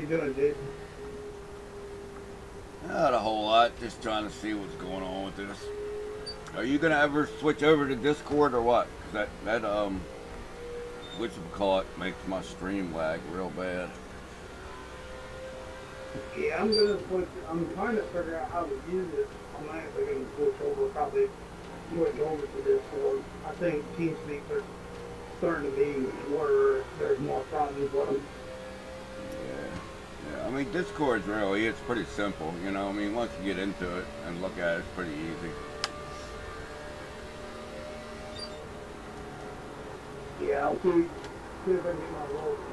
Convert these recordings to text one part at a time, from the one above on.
doing, Jason? Not a whole lot. Just trying to see what's going on with this. Are you gonna ever switch over to Discord or what? 'Cause that whatchamacallit makes my stream lag real bad. Yeah, I'm gonna switch. I'm trying to figure out how to use it. I'm actually gonna switch over, probably switch over to Discord. I think TeamSpeak are starting to be where there's more problems with them. Yeah. I mean, Discord's really, it's pretty simple, you know. I mean, once you get into it and look at it, it's pretty easy. Yeah, I'll see if I can get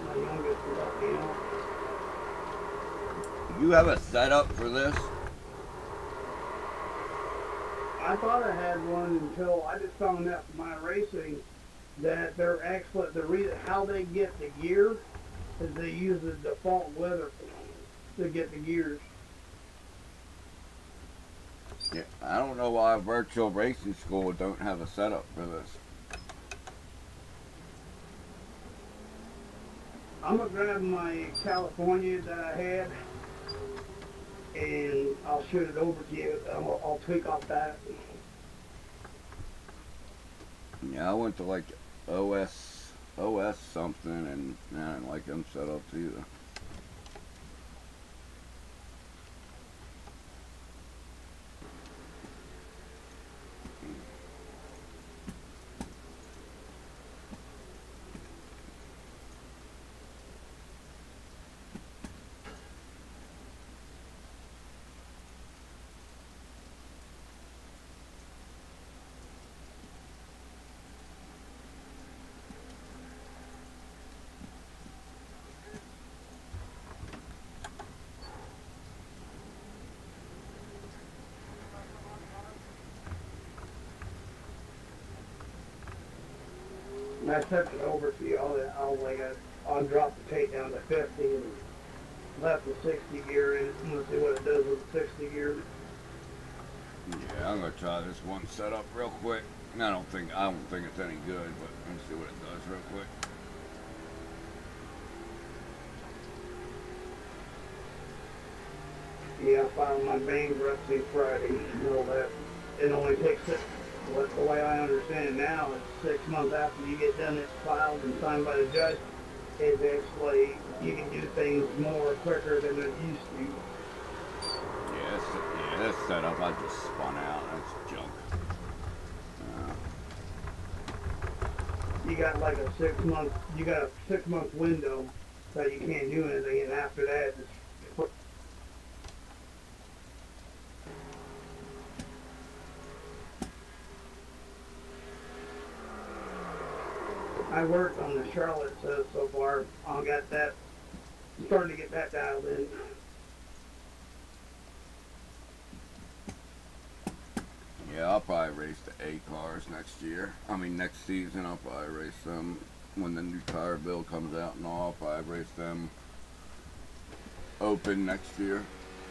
my youngest to help me out. You have a setup for this? I thought I had one until I just found out from iracing that they're actually, the reason how they get the gear is they use the default weather to get the gears. Yeah, I don't know why Virtual Racing School don't have a setup for this. I'm gonna grab my California that I had and I'll shoot it over to you. I'll tweak off that. Yeah, I went to like OS something, and I didn't like them setups either. And I took it over to you. I'll drop the tape down to 50 and left the 60 gear in it. I'm gonna see what it does with the 60 gear. Yeah, I'm gonna try this one setup real quick. I don't think it's any good, but let me see what it does real quick. Yeah, I filed my bankruptcy Friday. You know that it only takes the way I understand it now, it's 6 months after you get done, it's filed and signed by the judge. It's actually, you can do things more quicker than it used to. Yeah, this setup I just spun out. That's junk. You got like a 6 month, you got a 6 month window that you can't do anything, and after that, it's I worked on the Charlotte so far. I got that, starting to get that dialed in. Yeah, I'll probably race the A cars next year. I mean, next season I'll probably race them when the new tire build comes out and all. I'll probably race them open next year,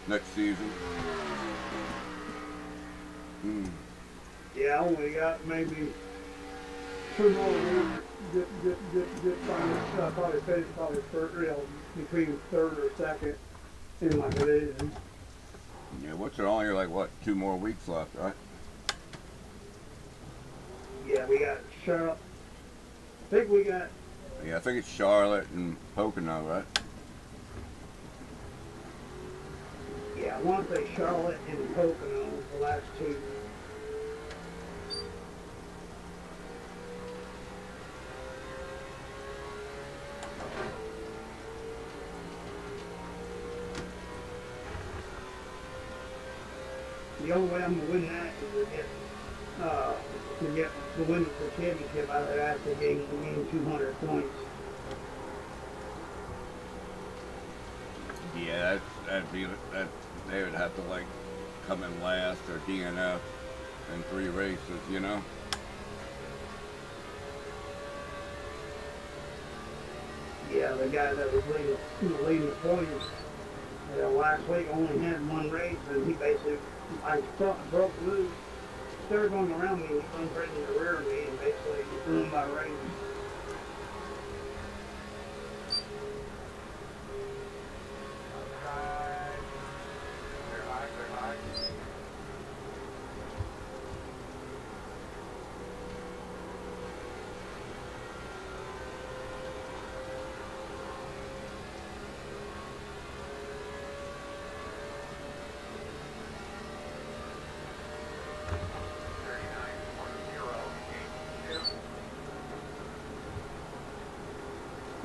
next season. Yeah, I only got maybe 2 more weeks. Probably finish between third or second in my division. Yeah, what's it only like what, 2 more weeks left, right? Yeah, we got Charlotte. I think we got. Yeah, I think it's Charlotte and Pocono, right? Yeah, I want to say Charlotte and Pocono, the last 2. The only way I'm gonna win that is to win the championship. I would have to gain 200 points. Yeah, that they would have to like come in last or DNF in 3 races, you know. Yeah, the guy that was leading the points last week only had 1 race, and he basically, I broke loose, started going around me, and he was right in the rear of me, and basically ruined my race.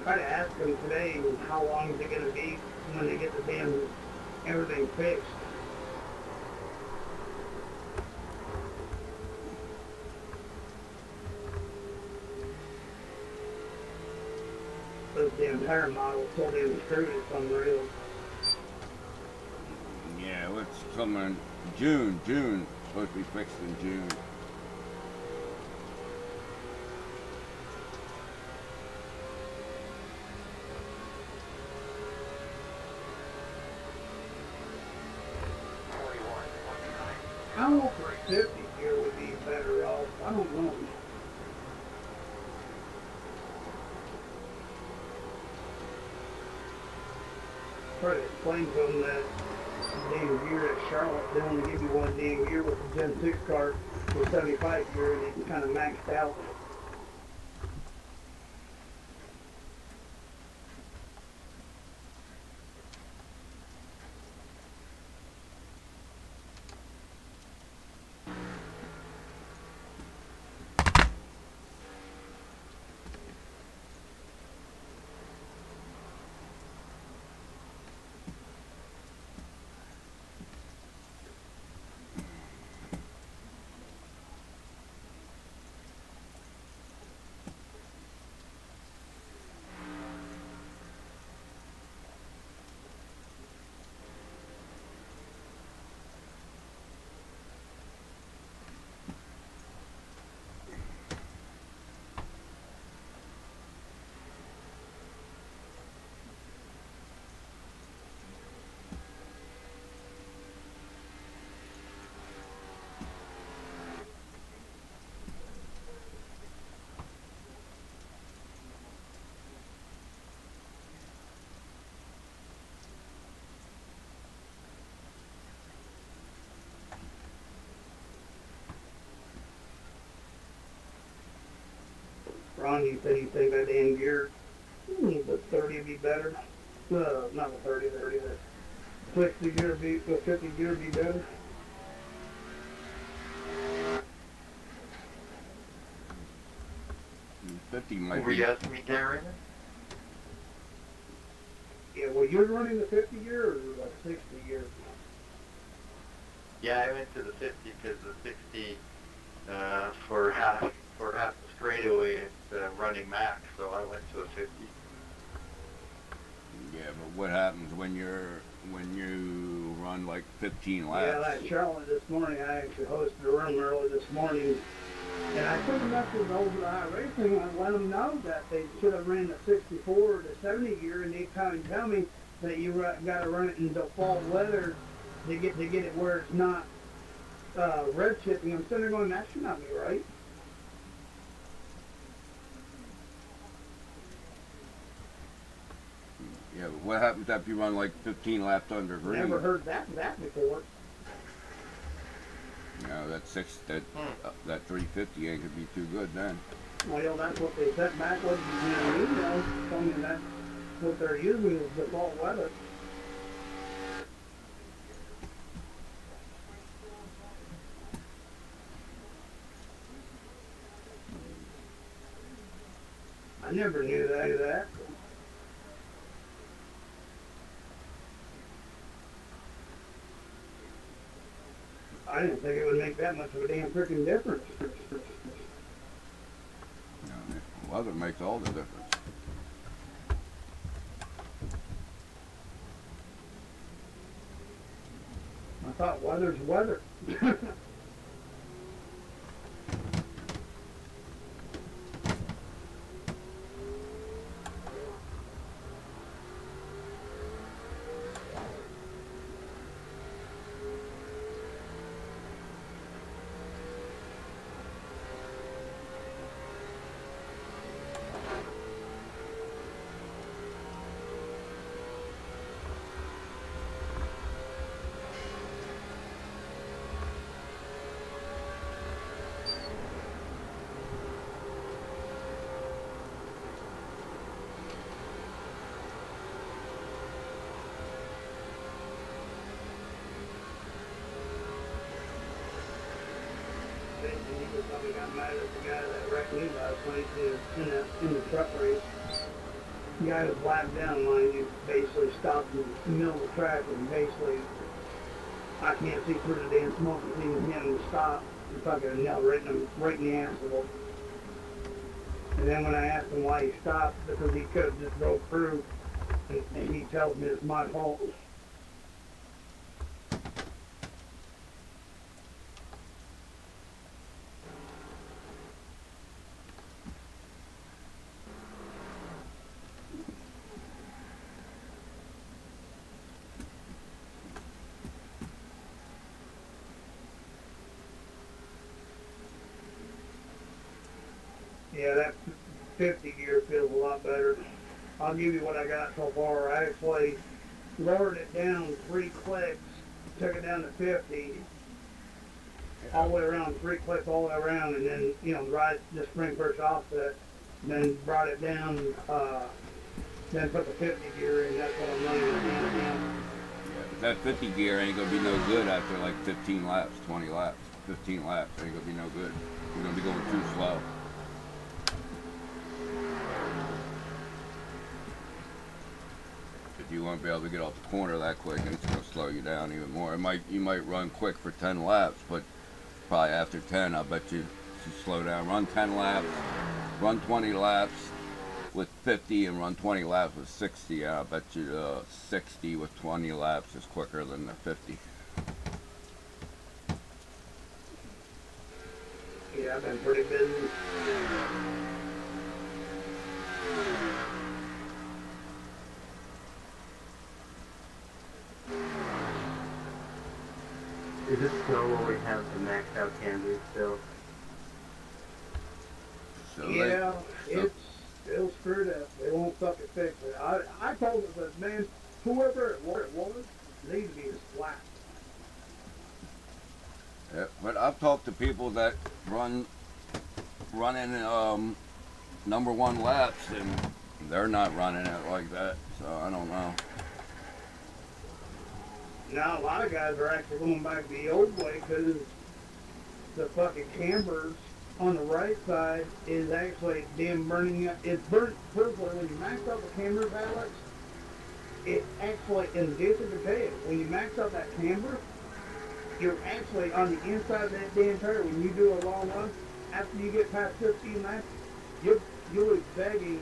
Try to ask them today how long is it going to be when they get the damn everything fixed. But the entire model is so damn screwed, it's unreal. Yeah, well, it's coming in June. June. Supposed to be fixed in June. I don't know if a 50 gear would be better off. I don't know. Try to explain to them that damn gear at Charlotte, they only give you one damn gear with the Gen 6 cart with 75 gear, and it's kind of maxed out. Ron, you said you think that damn gear, the 30 would be better. Not the 30, the 60 gear be, the 50 gear be better. The 50 might Were be. you asking me, Darren? Yeah, well, you're running the 50 gear or the 60 gear? Yeah, I went to the 50 because the 60 for half the straightaway it's running max, so I went to a 50. Yeah, but what happens when you run like 15 laps? Yeah, like Charlotte this morning, I actually hosted a room early this morning, and I took them up to the old iracing and let them know that they should have ran the 64 or the 70 gear, and they come and tell me that you got to run it in default weather to get it where it's not red shipping. I'm sitting there going, that should not be right. Yeah, but what happens if you run like 15 laps under green? Never heard that before. You know, that 350 ain't gonna be too good then. Well, that's what they sent back with the email, telling me that's what they're using is default weather. I never knew any of that. I didn't think it would make that much of a damn freaking difference. You know, weather makes all the difference. I thought weather's weather. He probably got mad at the guy that wrecked me last night in the truck race. guy was blacked down, mind you, basically stopped in the middle of the track and basically, I can't see through the damn smoke and seeing him stop and fucking nail right in the asshole. And then when I asked him why he stopped, because he could have just drove through, and he tells me it's my fault. Yeah, that 50 gear feels a lot better. I'll give you what I got so far. I actually lowered it down 3 clicks, took it down to 50, all the way around, 3 clicks all the way around, and then, you know, right the spring first offset, then brought it down, then put the 50 gear in. That's what I'm running right now. Yeah, that 50 gear ain't gonna be no good after like 15 laps, 20 laps, 15 laps. Ain't gonna be no good. You're gonna be going too slow. You won't be able to get off the corner that quick, and it's going to slow you down even more. You might run quick for 10 laps, but probably after 10, I bet you slow down. Run 10 laps, run 20 laps with 50, and run 20 laps with 60. I bet you 60 with 20 laps is quicker than the 50. Yeah, I've been pretty busy. Is it still where we have the maxed out cambers still? So Yeah, it's still screwed up. They won't fucking fix it. I told them, but man, whoever it was needs to be flat. Yeah, but I've talked to people that running number 1 laps, and they're not running it like that. So I don't know. Now a lot of guys are actually going back the old way because the fucking cambers on the right side is actually damn burning up. It's burnt purple when you max out the cambers, Alex. It actually, in Jason can tell you, when you max out that camber, you're actually on the inside of that damn tire. When you do a long run, after you get past 15 laps, you'll be begging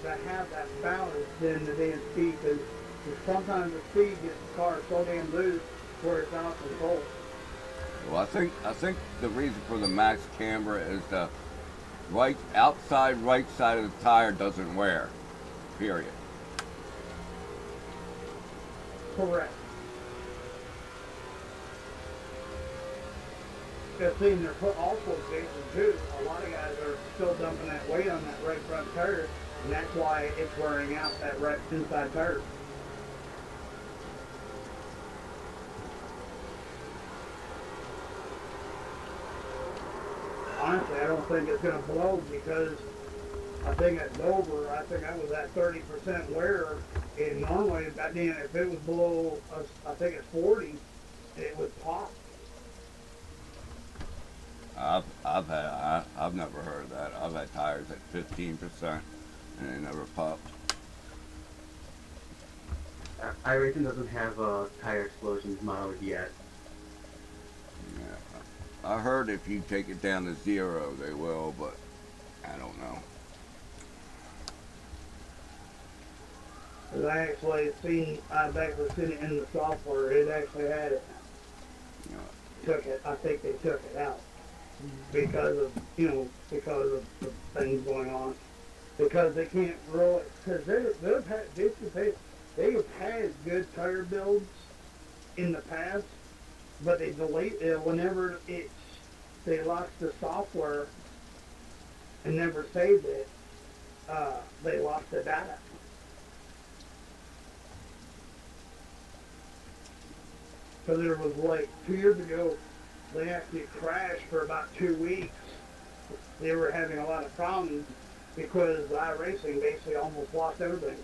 to have that balance in the damn speed, because sometimes the speed gets the car so damn loose where it's out of control. Well, I think the reason for the max camber is the outside right side of the tire doesn't wear. Period. Correct. Just seeing their foot also Jason too. A lot of guys are still dumping that weight on that right front tire, and that's why it's wearing out that right inside tire. Honestly, I don't think it's going to blow, because I think at Dover, I think I was at 30% wear, and normally, goddamn, if it was below, I think it's 40, it would pop. I've never heard of that. I've had tires at 15% and they never popped. iRacing doesn't have tire explosions modeled yet. Yeah, I heard if you take it down to 0, they will, but I don't know. Because I actually seen, I've actually seen it in the software. It actually had it. Took it. I think they took it out because of the things going on. Because they can't really, because they've had good tire builds in the past, but they delete it whenever they lost the software and never saved it. They lost the data. Because there was like 2 years ago, they actually crashed for about 2 weeks. They were having a lot of problems because iracing basically almost lost everything.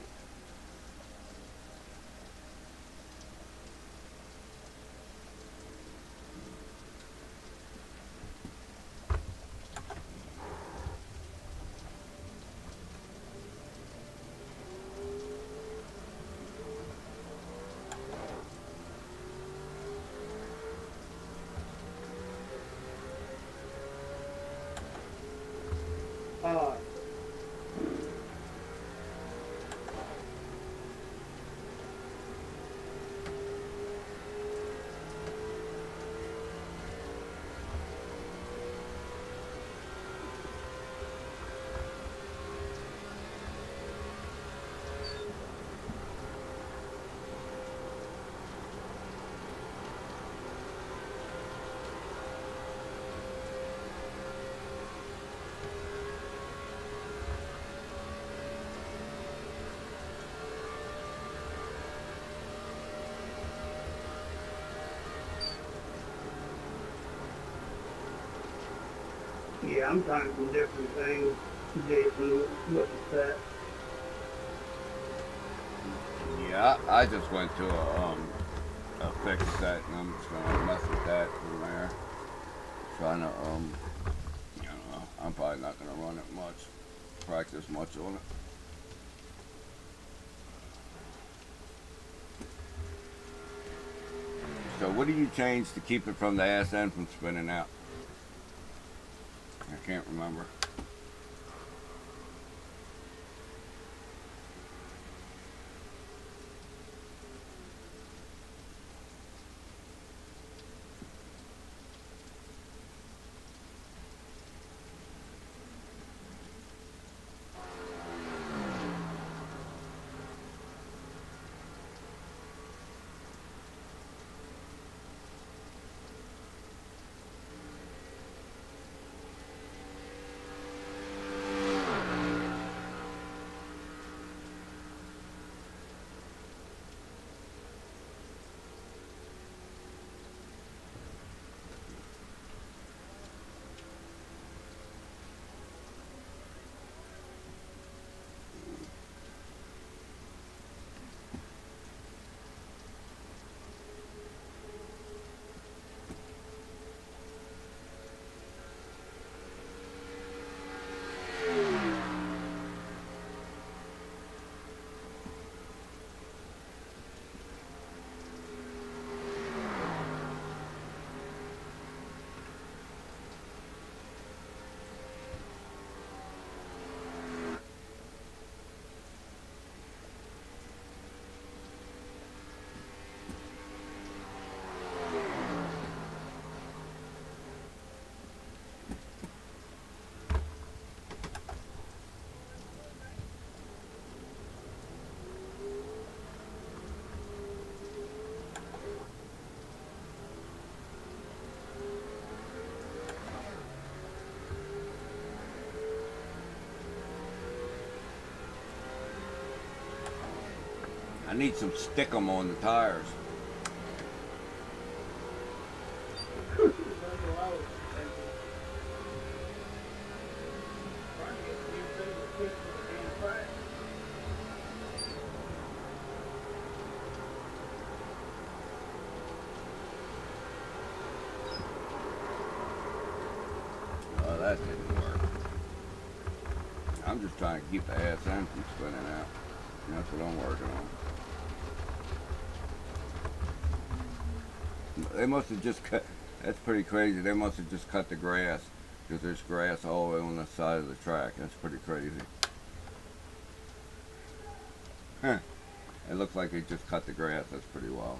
Yeah, I'm trying some different things, Jason, with the set. Yeah, I just went to a fixed set, and I'm just gonna mess with that from there. Trying to you know, I'm probably not gonna run it much, practice much on it. So what do you change to keep it from the ass end from spinning out? I can't remember. I need some stickum on the tires. Oh, that didn't work. I'm just trying to keep the ass end from spinning out. And that's what I'm working on. They must have just cut, that's pretty crazy. They must have just cut the grass, because there's grass all the way on the side of the track. That's pretty crazy. Huh. It looks like they just cut the grass. That's pretty wild.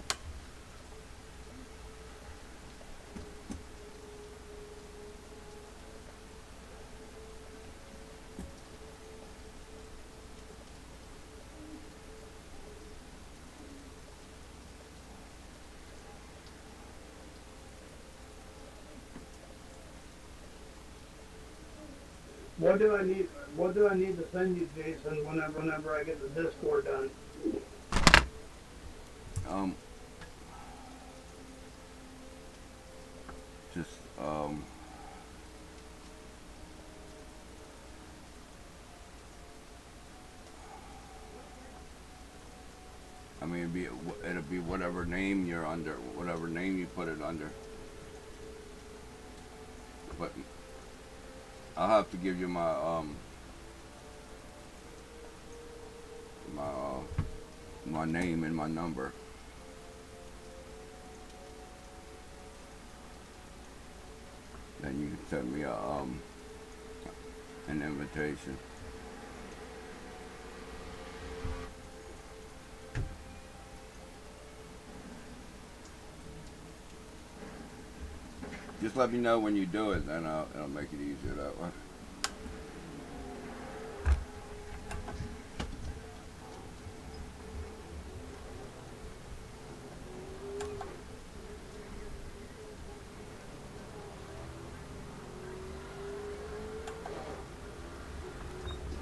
What do I need? What do I need to send you, Jason? Whenever I get the Discord done. Just I mean, it'll be whatever name you're under, whatever name you put it under. But I'll have to give you my my name and my number. Then you can send me an invitation. Just let me know when you do it, then it'll make it easier that way.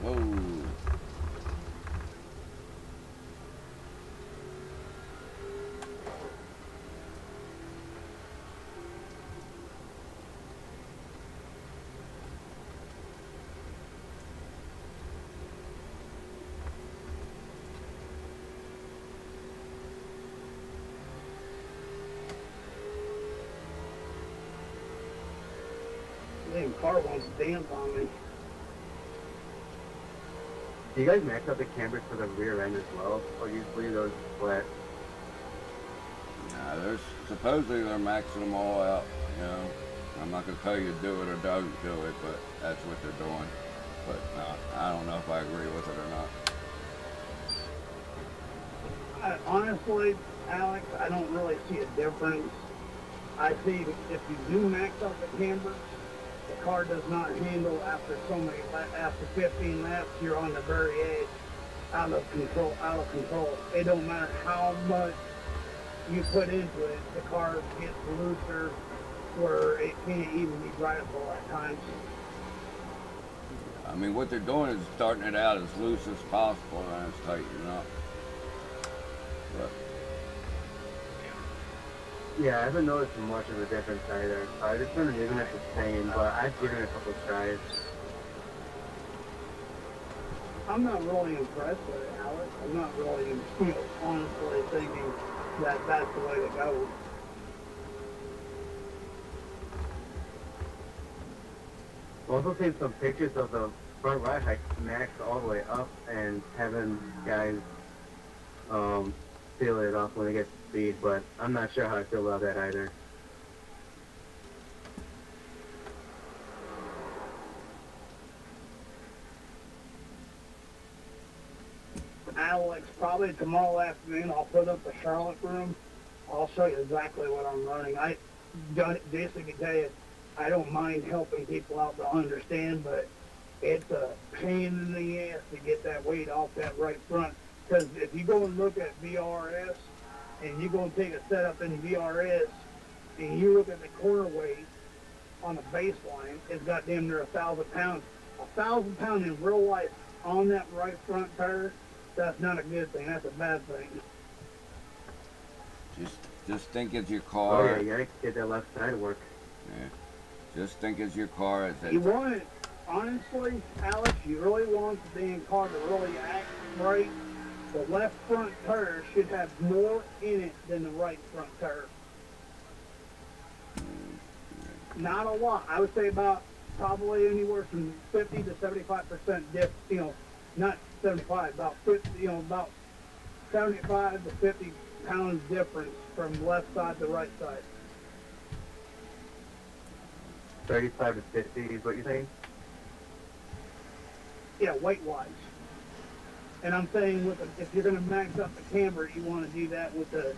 Whoa. car wants to dance on me. Do you guys max out the cambers for the rear end as well, or you just leave those flat? Nah, there's supposedly they're maxing them all out. You know, I'm not gonna tell you to do it or don't do it, but that's what they're doing. But I don't know if I agree with it or not. Honestly, Alex, I don't really see a difference. I see if you do max out the camber, the car does not handle after after 15 laps, you're on the very edge, out of control. It don't matter how much you put into it, the car gets looser where it can't even be drivable at times. I mean, what they're doing is starting it out as loose as possible and it's tightening up. But Yeah, I haven't noticed much of a difference either. I just been using it the same, but I've given it a couple tries. I'm not really impressed with it, Alex. I'm not really, honestly thinking that that's the way to go. I've also seen some pictures of the front right height maxed all the way up and having guys feel it off when they get to speed, but I'm not sure how I feel about that either. Alex, probably tomorrow afternoon I'll put up the Charlotte room. I'll show you exactly what I'm running. Jason can tell you, I don't mind helping people out to understand, but it's a pain in the ass to get that weight off that right front. Because if you go and look at VRS, and you go and take a setup in VRS, and you look at the corner weight on the baseline, it's got damn near 1,000 pounds. 1,000 pounds in real life on that right front tire, that's not a good thing. That's a bad thing. just think it's your Oh car. yeah, you gotta get that left side work. Yeah. Just think it's your car. You want it, honestly, Alex, you really want the damn car to really act right. The left front tire should have more in it than the right front tire. Not a lot. I would say about probably anywhere from 50 to 75% diff. Not 75, about 50. About 75 to 50 pounds difference from left side to right side. 35 to 50 is what you're saying? Yeah, weight-wise. And I'm saying if you're going to max up the camber, you want to do that with the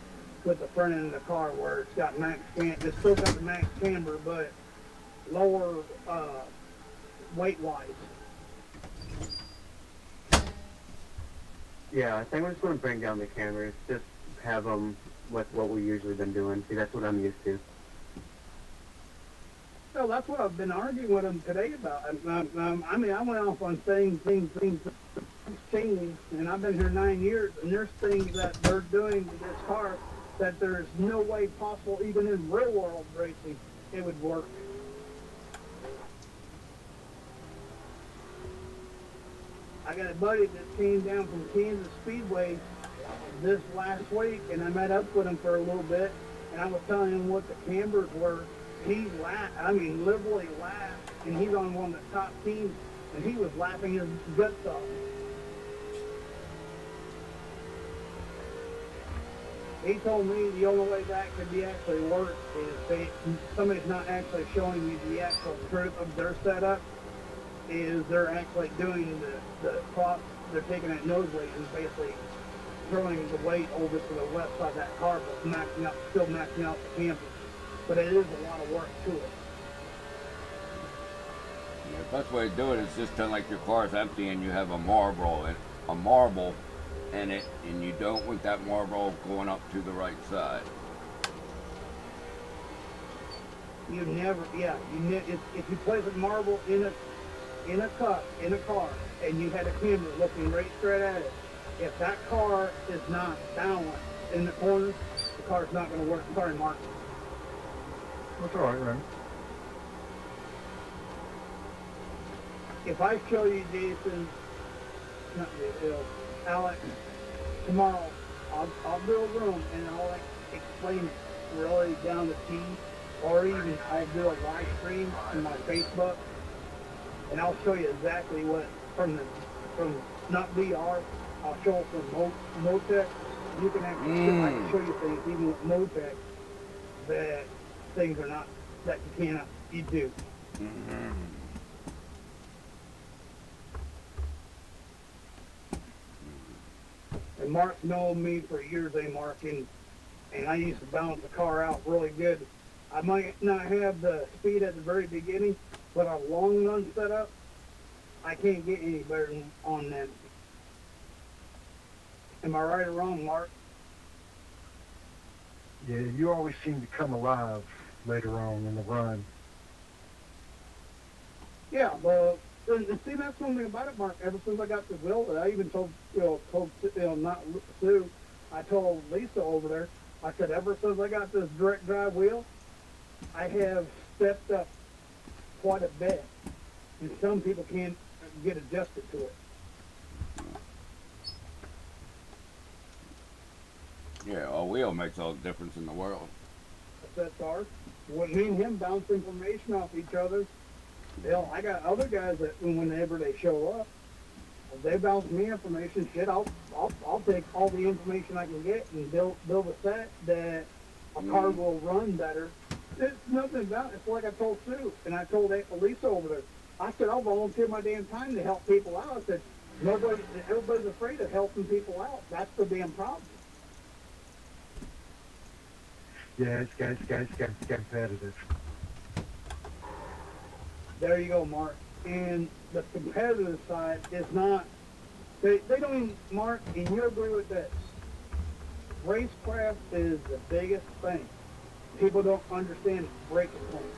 front end of the car where it's got it's still got the max camber, but lower weight-wise. Yeah, I think we're just going to bring down the cameras, just have them with what we've usually been doing. See, that's what I'm used to. Well, that's what I've been arguing with them today about. I mean, I went off on saying things changed, and I've been here 9 years, and there's things that they're doing to this car that there's no way possible, even in real world racing, it would work. I got a buddy that came down from Kansas Speedway this last week, and I met up with him for a little bit, and I was telling him what the cambers were. He laughed, literally laughed, and he's on one of the top teams, and he was laughing his guts off. He told me the only way that could be actually worked is somebody's not actually showing you the actual truth of their setup, is they're actually doing the prop, they're taking that nose weight and basically throwing the weight over to the left side of that car, but still maxing out the camber. But it is a lot of work to it. Yeah, the best way to do it is just pretend like your car is empty and you have a marble in it, and you don't want that marble going up to the right side. You never, if you place a marble in a cup in a car, and you had a camera looking right straight at it, if that car is not balanced in the corner, the car's not going to work. Sorry, Mark. That's alright, man. If I show you, Jason, Alex, tomorrow, I'll do a room and I'll explain it really down to T or even I'll do a live stream on my Facebook, and I'll show you exactly what from not VR. I'll show it from Motec. You can actually I can show you things even with Motec that things are not that you cannot you do. And Mark known me for years, Mark, and I used to balance the car out really good. I might not have the speed at the very beginning, but a long run setup, I can't get any better than on them. Am I right or wrong, Mark? Yeah, you always seem to come alive later on in the run. Yeah, well, and see, that's one thing about it, Mark. Ever since I got the wheel, I even told not Sue, I told Lisa over there, I said, ever since I got this direct drive wheel, I have stepped up quite a bit, and some people can't get adjusted to it. Yeah, a wheel makes all the difference in the world. That's ours. When me and him bounce information off each other, I got other guys that whenever they show up, if they bounce me information, shit, I'll take all the information I can get and build a set that a car will run better. It's nothing about it. It's like I told Sue and I told Lisa over there. I said, I'll volunteer my damn time to help people out. I said, everybody's afraid of helping people out. That's the damn problem. Yeah, it's competitive. There you go, Mark. And the competitive side is not, they don't even, Mark, and you agree with this, racecraft is the biggest thing. People don't understand braking points,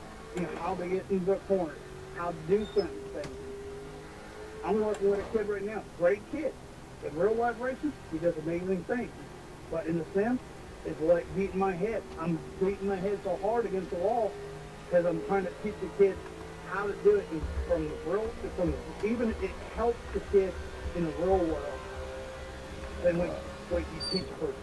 how they get into the corners, how to do certain things. I'm working with a kid right now, great kid. In real life racing, he does amazing things. But in the sim, it's like beating my head. I'm beating my head so hard against the wall because I'm trying to teach the kid how to do it even it helps the kid in the real world than what you teach a person.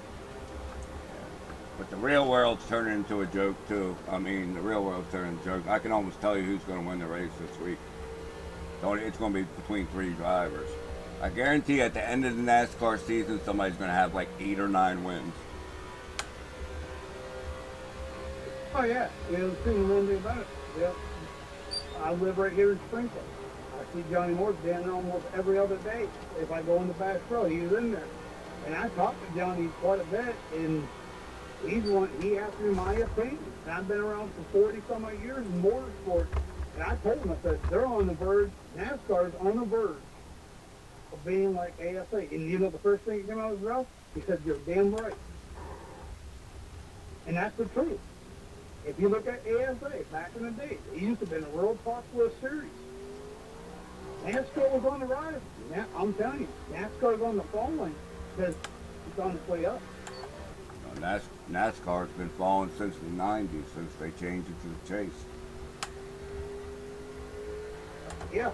But the real world's turning into a joke too. I mean, the real world's turning into a joke. I can almost tell you who's going to win the race this week. It's going to be between 3 drivers. I guarantee at the end of the NASCAR season, somebody's going to have like 8 or 9 wins. Oh yeah, the thing one thing about it. Yeah. I live right here in Springfield. I see Johnny Moore down there almost every other day. If I go in the back row, he's in there. And I talk to Johnny quite a bit, and he asked me my opinion. And I've been around for 40-some odd years in motorsport. And I told him, I said, they're on the verge, NASCAR's on the verge of being like ASA. And you know the first thing that came out of his mouth? He said, you're damn right. And that's the truth. If you look at ASA, back in the day, it used to have been a real popular series. NASCAR was on the rise. I'm telling you, NASCAR's on the falling because it's on its way up. NASCAR's been falling since the 90s, since they changed it to the chase. Yeah,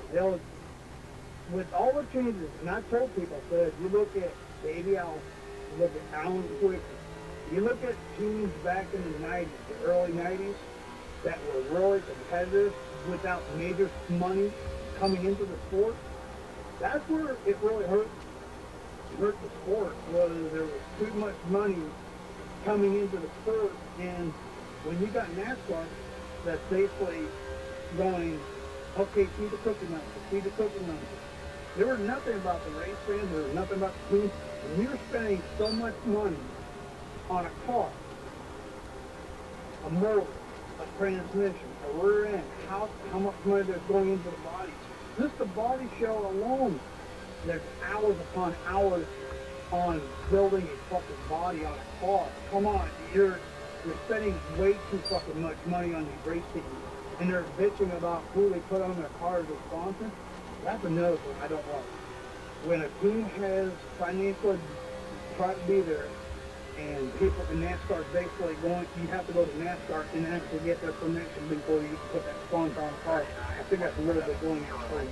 with all the changes, and I told people, I said, you look at Davey Al, you look at Alan Quick, you look at teams back in the 90s, the early 90s, that were really competitive without major money coming into the sport. That's where it really hurt the sport, was there was too much money coming into the sport, and when you got NASCAR, that's basically going, okay, feed the cookie monster. There was nothing about the race fans, there was nothing about the team, and you're spending so much money on a car, a motor, a transmission, a rear end, how much money there's going into the body. Just the body shell alone, there's hours upon hours on building a fucking body on a car. Come on, you're spending way too fucking much money on these race teams. And they're bitching about who they put on their car as a sponsor. That's another thing I don't like. When a team has financially tried to be there, and people in NASCAR basically going, you have to go to NASCAR and actually get their permission before you put that sponsor on the car. I think that's a little bit going on.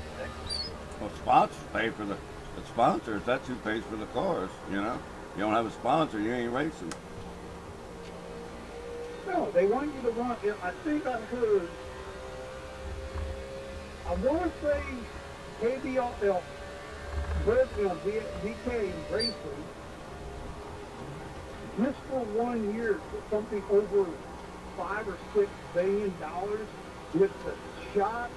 Well, sponsors pay for the sponsors. That's who pays for the cars. You know, you don't have a sponsor, you ain't racing. No, they want you to run. I think I heard. I want to say KBL, BK Racing, just for 1 year, something over $5 or $6 billion with the shop,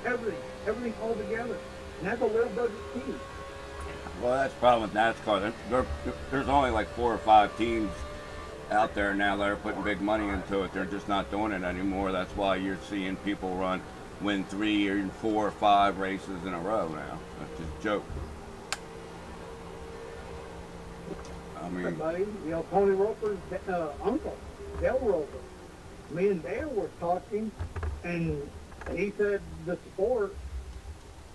everything all together. And that's a low budget team. Well, that's the problem with NASCAR. There's only like 4 or 5 teams out there now that are putting big money into it. They're just not doing it anymore. That's why you're seeing people win 3 or 4 or 5 races in a row now. That's just a joke. I mean, buddy, Tony Roper's uncle, Dale Roper. Me and Dale were talking, and he said the sport,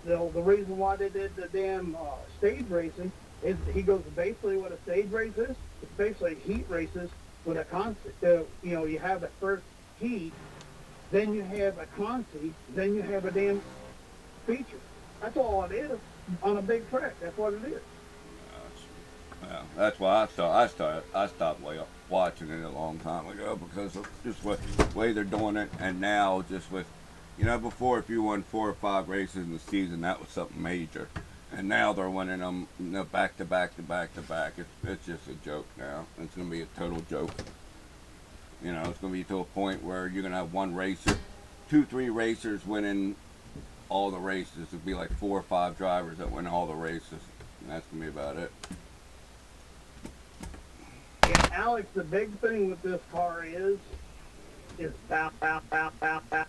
the reason why they did the damn stage racing is, he goes, basically what a stage race is, it's basically heat races with a constant. You have the first heat, then you have a consi, then you have a damn feature. That's all it is on a big track. That's what it is. well, that's why I stopped watching it a long time ago, because of just the way they're doing it. And now just with, before, if you won 4 or 5 races in the season, that was something major. And now they're winning them back to back to back to back. It's just a joke now. It's going to be a total joke. It's going to be to a point where you're going to have one racer, 2, 3 racers winning all the races. It'll be like 4 or 5 drivers that win all the races. And that's going to be about it. And Alex, the big thing with this car is bow, bow, bow, bow, bow.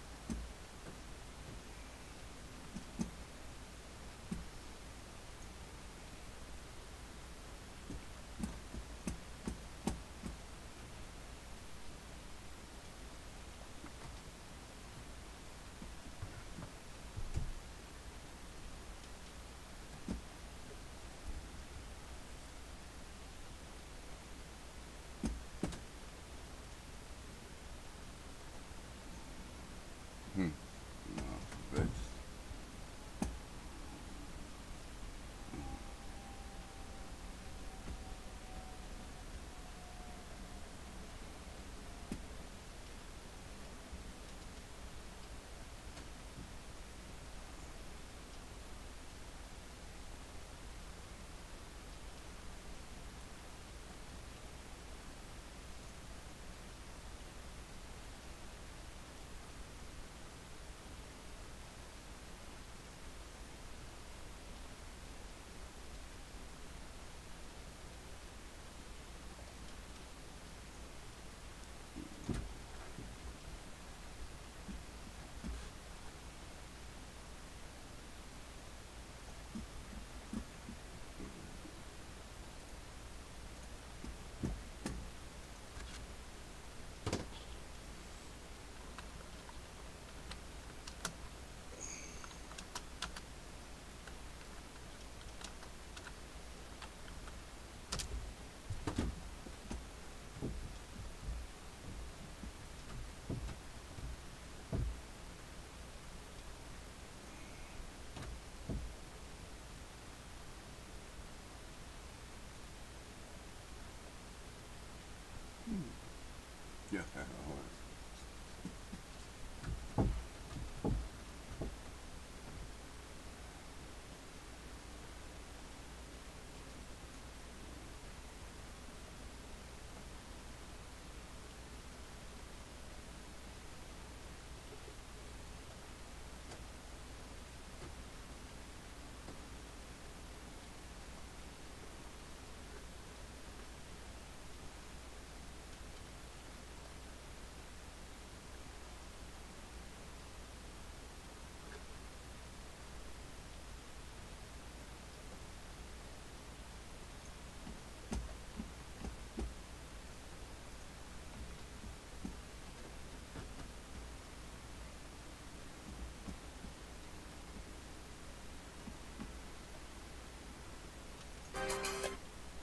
Yeah.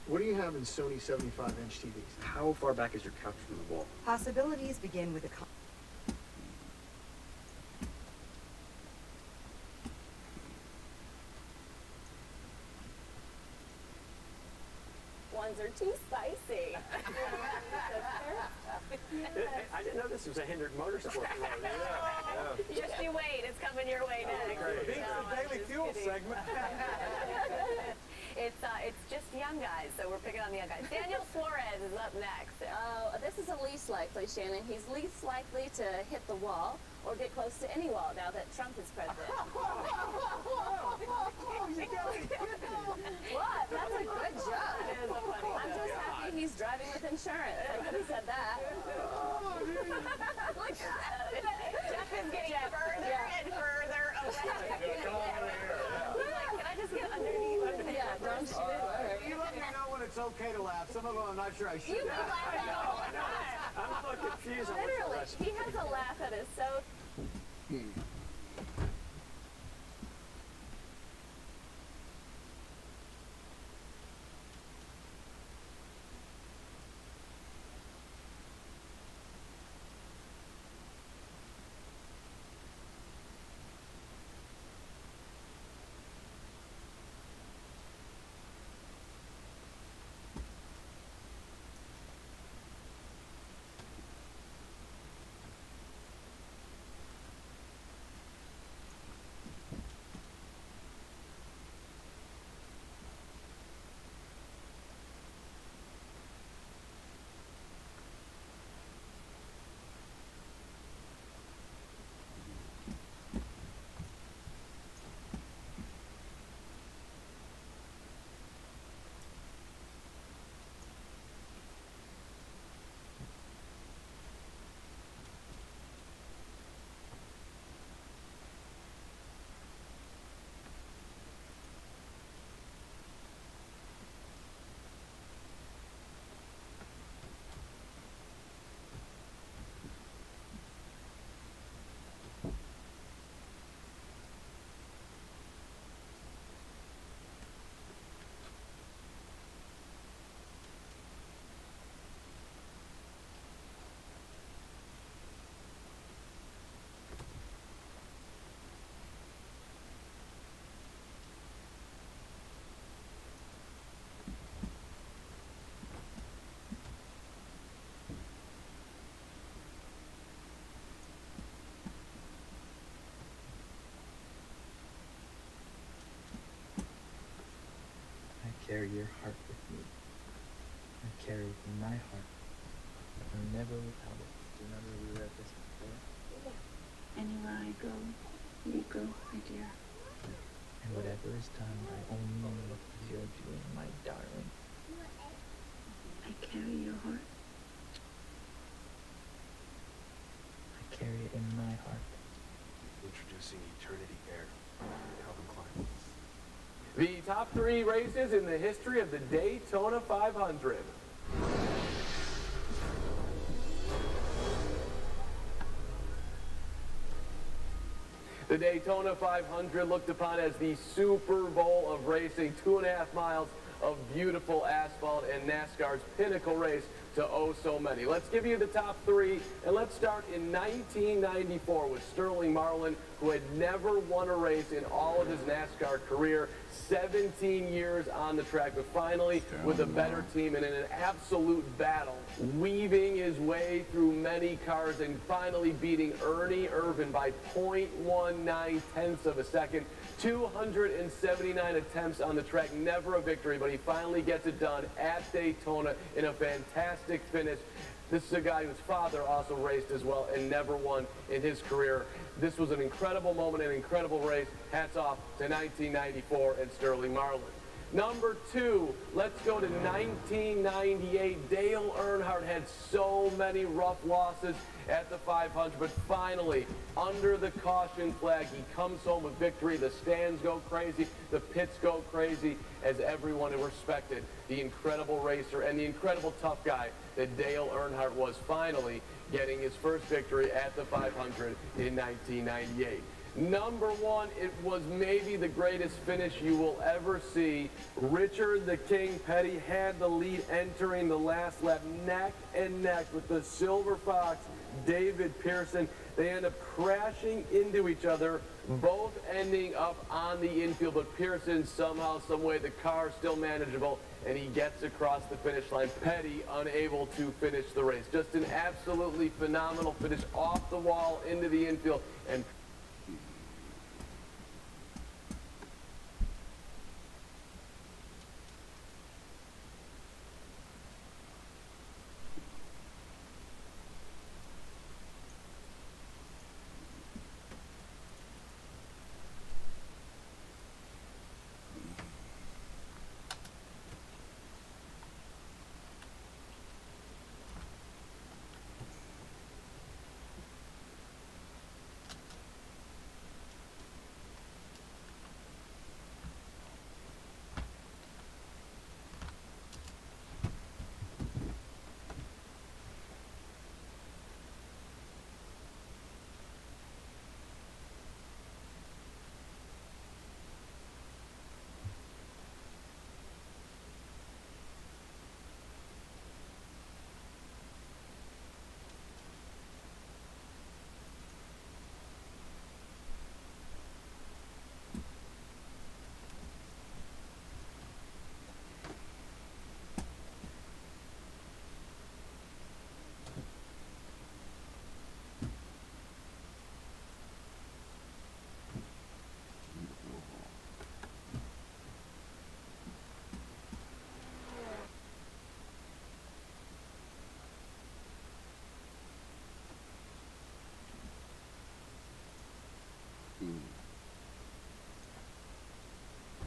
What do you have in Sony 75-inch TVs? How far back is your couch from the wall? Possibilities begin with a ones are too spicy. I didn't know this was a hindered motorsport road. Just you wait, it's coming your way next. Being the daily fuel segment. It's just young guys, so we're picking on the young guys. Daniel Suarez is up next. This is the least likely, Shannon. He's least likely to hit the wall or get close to any wall now that Trump is president. What? That's a good joke. I'm just happy he's driving with insurance. Somebody said that. Look at that. Jeff is getting further and further away. Can I just get underneath? Yeah, don't you? You let me know when it's okay to laugh. Some of them I'm not sure I should. You can laugh at all the time. I'm so confused. Literally, he has a laugh that is so... Carry your heart with me. I carry it in my heart. I'm never without it. Do you remember we read this before? Yeah. Anywhere I go, you go, my dear. And whatever is done, I only know what you're doing, my darling. I carry your heart. I carry it in my heart. Introducing Eternity Air. Calvin Klein. The top 3 races in the history of the Daytona 500. The Daytona 500 looked upon as the Super Bowl of racing, 2.5 miles of beautiful asphalt and NASCAR's pinnacle race to oh so many. Let's give you the top 3, and let's start in 1994 with Sterling Marlin, who had never won a race in all of his NASCAR career. 17 years on the track, but finally with a better team and in an absolute battle, weaving his way through many cars and finally beating Ernie Irvan by 0.19 tenths of a second. 279 attempts on the track, never a victory, but he finally gets it done at Daytona in a fantastic finish. This is a guy whose father also raced as well and never won in his career. This was an incredible moment, an incredible race. Hats off to 1994 and Sterling Marlin. Number 2, let's go to 1998. Dale Earnhardt had so many rough losses at the 500, but finally, under the caution flag, he comes home with victory. The stands go crazy, the pits go crazy, as everyone respected the incredible racer and the incredible tough guy that Dale Earnhardt was, finally getting his first victory at the 500 in 1998. Number 1, it was maybe the greatest finish you will ever see. Richard the King Petty had the lead entering the last lap, neck and neck with the Silver Fox, David Pearson. They end up crashing into each other, both ending up on the infield, but Pearson somehow, some way, the car still manageable, and he gets across the finish line. Petty unable to finish the race. Just an absolutely phenomenal finish off the wall into the infield. And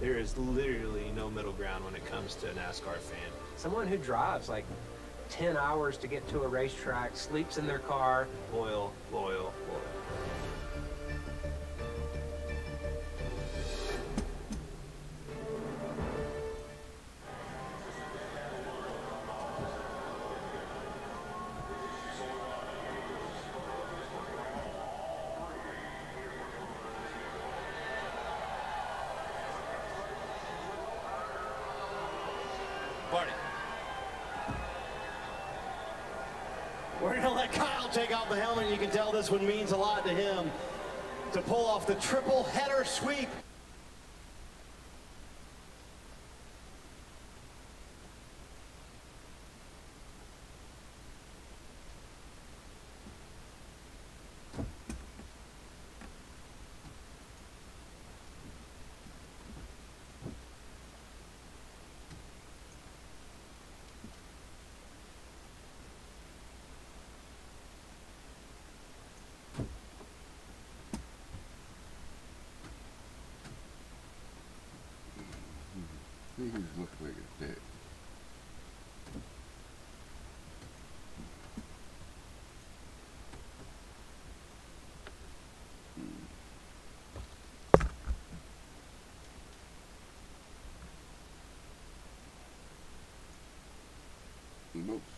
There is literally no middle ground when it comes to a NASCAR fan. Someone who drives like 10 hours to get to a racetrack, sleeps in their car. Loyal, loyal, loyal. We're going to let Kyle take off the helmet. You can tell this one means a lot to him to pull off the triple header sweep. He just looks like a dick. Oops.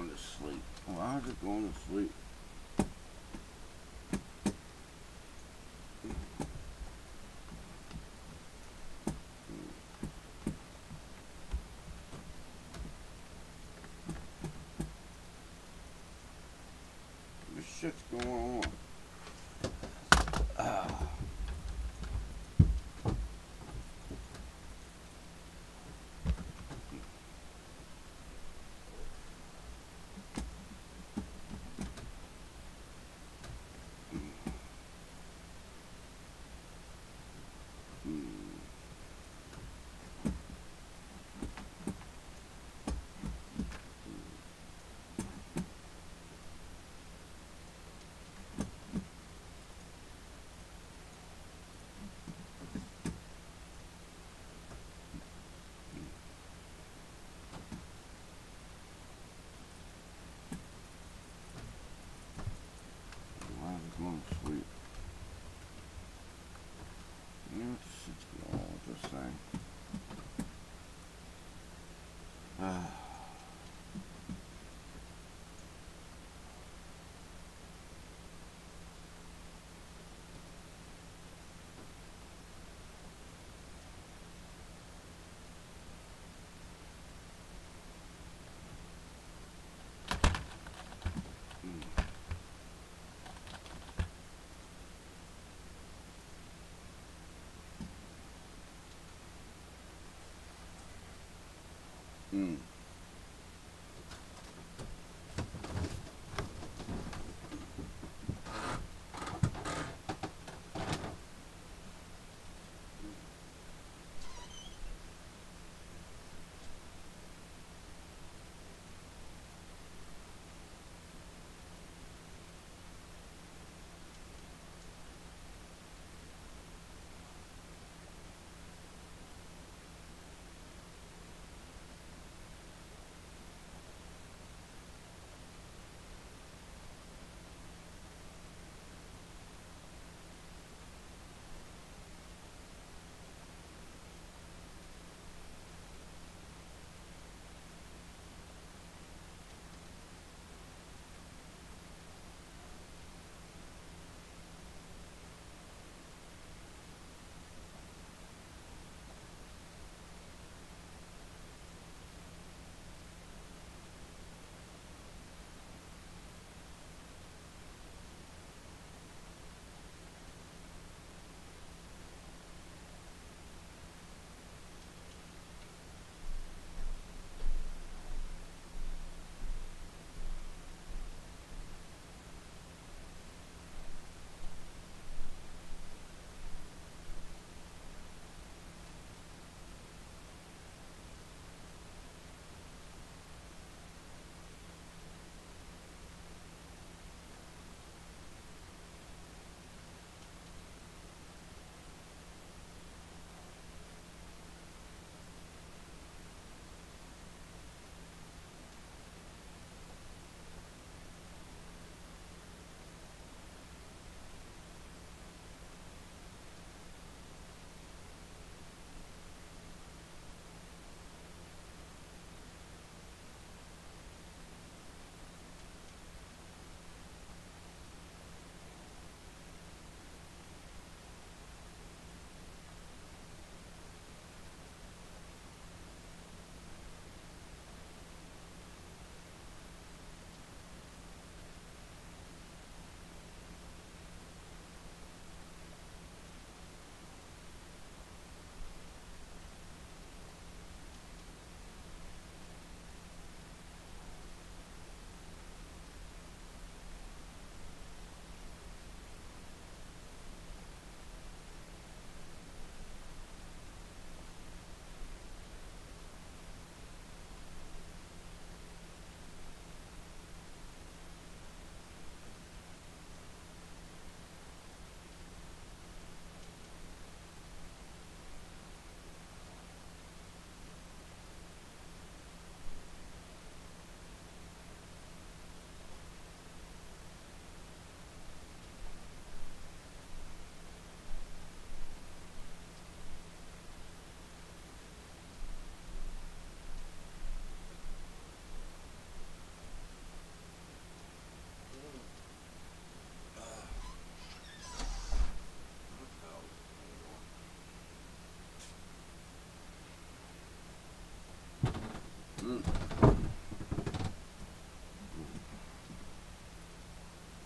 going to sleep? Why is it going to sleep? What shit's going on?